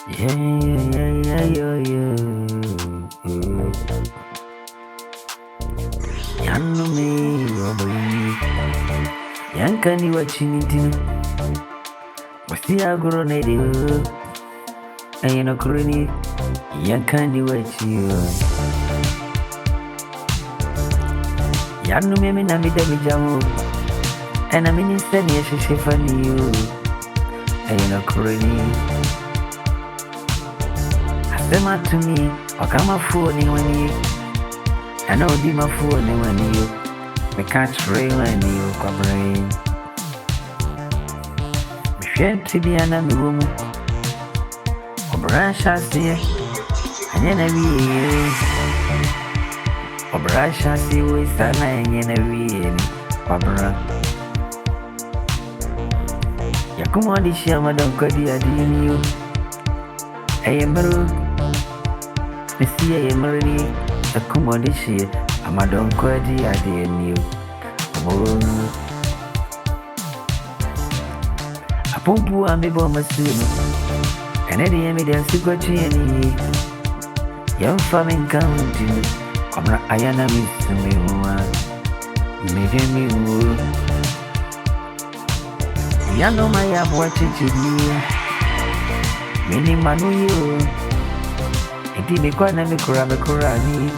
Yeah, yeah, yeah, yeah, yeah. Yano me, your boy. Yankani watching it. What's the agronade? And you know, Crony. Yankani watching you. Yano me, Namida Jamu. And I'm in Sanya Shifani you. And you know, Crony. Sema to me, wakama phone when you. I know di my phone when you. Me can't train when you kwa brain. Me share to be an ami woman. Obra shasi, anyana we. Obra shasi we sana anyana we. Obra. Yakumo di shama don kodi adini you. Ayemero. Missy Emery, a commodition, a madam quadi idea new. A pumpu and be bomb soon. Canadian medium secretary any young farming county. Come Ayana miss me, me wool. Yano my have watching to you. Many manu. Iti mikwana mikura ni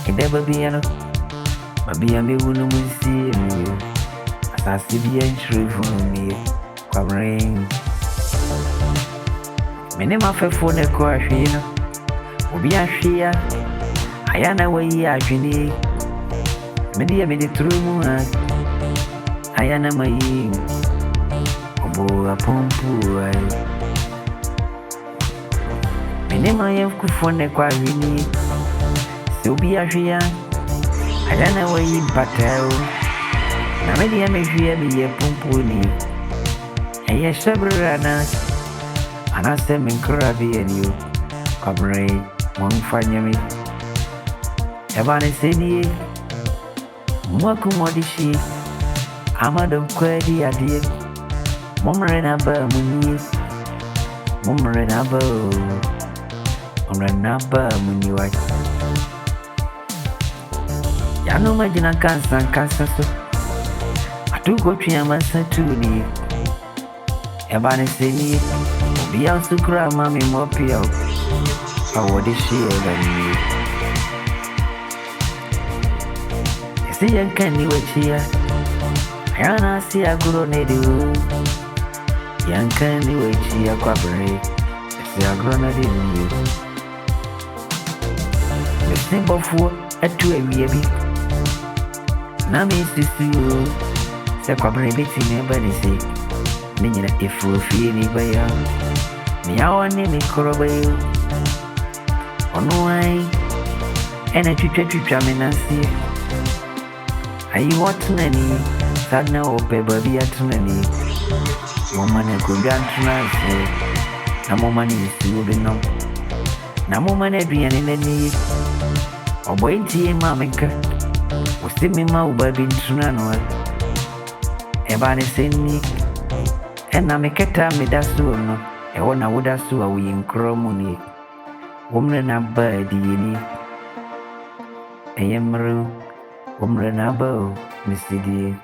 Ideba biyano Mabiyambi wunu mwisi miyo Asasi biya nshrifu miyo Kwa mring Mene mafefone kwa shino Ubiya shia Ayana wayi ashini Mediya midi trumu Ayana mayi Obo apumpu ayi Minema yefkufone kwa vini Subi afia Ayana wayi mpatao Na medi ya mefia miye pumpuni Eye sabrana Anase minkurabi enyo Kabre mwangfanyami Ebane sediye Mwaku mwadishi Amado mkwedi adie Mumre naba munye Mumre naba Naba muniwa Yano majina kansa so Atuko tuyamasa tuni Ebane seni Obiya usukura mami mwopia Awodishi ebani Yesi yankani wachia Ayana si aguro nedu Yankani wachia kwa break Yesi aguro nedu Simple for a 2 a baby. Nami is you. Sequabrating nobody say. Meaning if you feel any by you. Me, our name is Corobay. On why? And a tutor, are you what many? Sadna or baby at many. Woman could be answered. No more money is to be known. No more money be an enemy. Oboiti mamika Usimi maubabi ntunanwa Ebane seni Ena meketa midasuwa no Ewana wudasuwa uyinkromu Umre na badi yini Eyemru Umre na bao Misidi